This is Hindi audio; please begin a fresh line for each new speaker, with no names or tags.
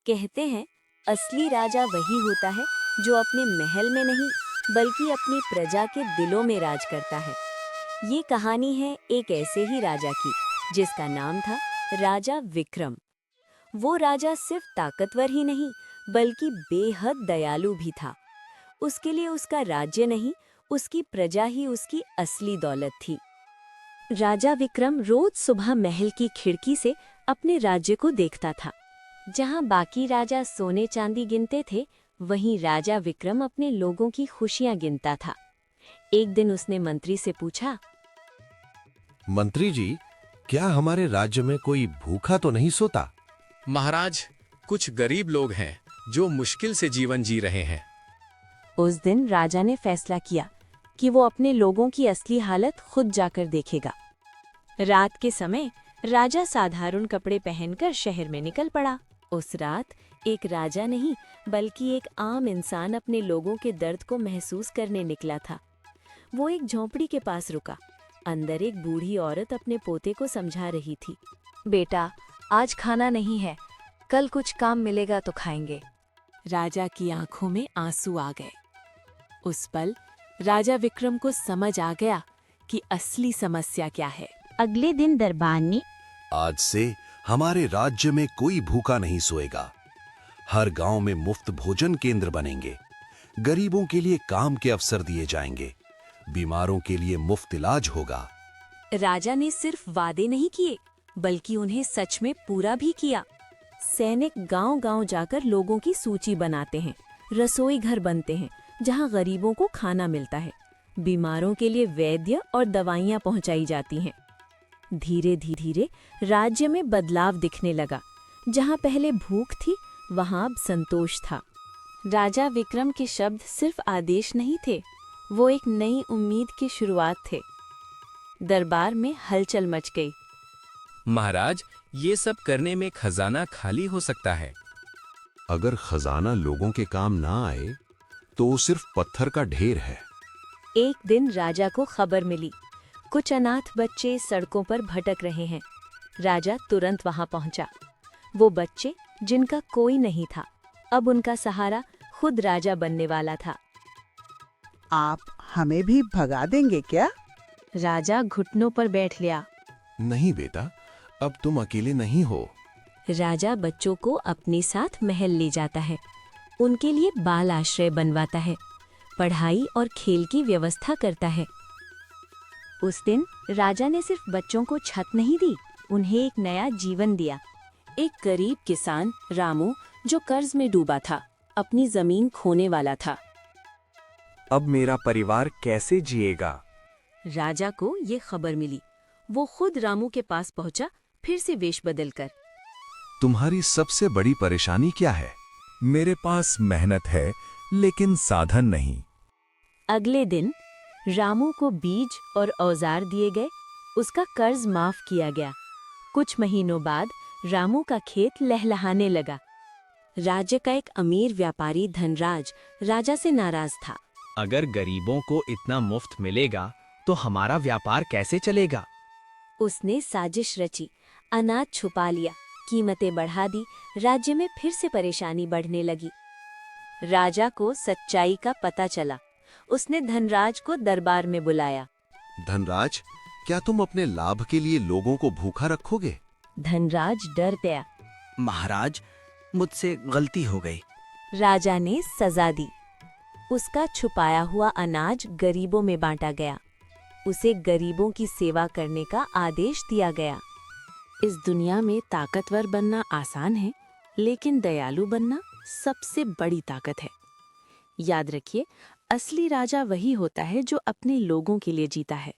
कहते हैं असली राजा वही होता है जो अपने महल में नहीं बल्कि अपनी प्रजा के दिलों में राज करता है। ये कहानी है एक ऐसे ही राजा की जिसका नाम था राजा विक्रम। वो राजा सिर्फ ताकतवर ही नहीं बल्कि बेहद दयालु भी था। उसके लिए उसका राज्य नहीं, उसकी प्रजा ही उसकी असली दौलत थी। राजा विक्रम रोज सुबह महल की खिड़की से अपने राज्य को देखता था। जहां बाकी राजा सोने चांदी गिनते थे, वहीं राजा विक्रम अपने लोगों की खुशियां गिनता था। एक दिन उसने मंत्री से पूछा,
मंत्री जी, क्या हमारे राज्य में कोई भूखा तो नहीं सोता?
महाराज, कुछ गरीब लोग हैं जो मुश्किल से जीवन जी रहे हैं।
उस दिन राजा ने फैसला किया कि वो अपने लोगों की असली हालत खुद जाकर देखेगा। रात के समय राजा साधारण कपड़े पहनकर शहर में निकल पड़ा। उस रात एक राजा नहीं बल्कि एक आम इंसान अपने लोगों के दर्द को महसूस करने निकला था। वो एक झोंपड़ी के पास रुका। अंदर एक बूढ़ी औरत अपने पोते को समझा रही थी। बेटा, आज खाना नहीं है, कल कुछ काम मिलेगा तो खाएंगे। राजा की आंखों में आंसू आ गए। उस पल राजा विक्रम को समझ आ गया कि असली समस्या क्या है। अगले दिन दरबार में
आज से हमारे राज्य में कोई भूखा नहीं सोएगा। हर गांव में मुफ्त भोजन केंद्र बनेंगे। गरीबों के लिए काम के अवसर दिए जाएंगे। बीमारों के लिए मुफ्त इलाज होगा।
राजा ने सिर्फ वादे नहीं किए बल्कि उन्हें सच में पूरा भी किया। सैनिक गांव-गांव जाकर लोगों की सूची बनाते हैं। रसोई घर बनते हैं जहां गरीबों को खाना मिलता है। बीमारों के लिए वैद्य और दवाइयां पहुंचाई जाती हैं। धीरे धीरे राज्य में बदलाव दिखने लगा। जहां पहले भूख थी, वहां अब संतोष था। राजा विक्रम के शब्द सिर्फ आदेश नहीं थे, वो एक नई उम्मीद की शुरुआत थे। दरबार में हलचल मच गई।
महाराज, ये सब करने में खजाना खाली हो सकता है।
अगर खजाना लोगों के काम ना आए तो वो सिर्फ पत्थर का ढेर है।
एक दिन राजा को खबर मिली, कुछ अनाथ बच्चे सड़कों पर भटक रहे हैं। राजा तुरंत वहां पहुंचा। वो बच्चे जिनका कोई नहीं था, अब उनका सहारा खुद राजा बनने वाला था।
आप हमें भी भगा देंगे क्या?
राजा घुटनों पर बैठ लिया।
नहीं बेटा, अब तुम अकेले नहीं हो।
राजा बच्चों को अपने साथ महल ले जाता है। उनके लिए बाल आश्रय बनवाता है, पढ़ाई और खेल की व्यवस्था करता है। उस दिन राजा ने सिर्फ बच्चों को छत नहीं दी, उन्हें एक नया जीवन दिया। एक गरीब किसान रामू, जो कर्ज में डूबा था, अपनी जमीन खोने वाला था।
अब मेरा परिवार कैसे जिएगा?
राजा को ये खबर मिली। वो खुद रामू के पास पहुंचा, फिर से वेश बदलकर।
तुम्हारी सबसे बड़ी परेशानी क्या है?
मेरे पास मेहनत है लेकिन साधन नहीं।
अगले दिन रामू को बीज और औजार दिए गए। उसका कर्ज माफ किया गया। कुछ महीनों बाद रामू का खेत लहलहाने लगा। राज्य का एक अमीर व्यापारी धनराज राजा से नाराज था।
अगर गरीबों को इतना मुफ्त मिलेगा तो हमारा व्यापार कैसे चलेगा?
उसने साजिश रची, अनाज छुपा लिया, कीमतें बढ़ा दी। राज्य में फिर से परेशानी बढ़ने लगी। राजा को सच्चाई का पता चला। उसने धनराज को दरबार में बुलाया।
धनराज, क्या तुम अपने लाभ के लिए लोगों को भूखा रखोगे?
धनराज डर गया।
महाराज, मुझसे गलती हो गई।
राजा ने सजा दी। उसका छुपाया हुआ अनाज गरीबों में बांटा गया। उसे गरीबों की सेवा करने का आदेश दिया गया। इस दुनिया में ताकतवर बनना आसान है, लेकिन दयालु बनना सबसे बड़ी ताकत है। याद रखिए, असली राजा वही होता है जो अपने लोगों के लिए जीता है।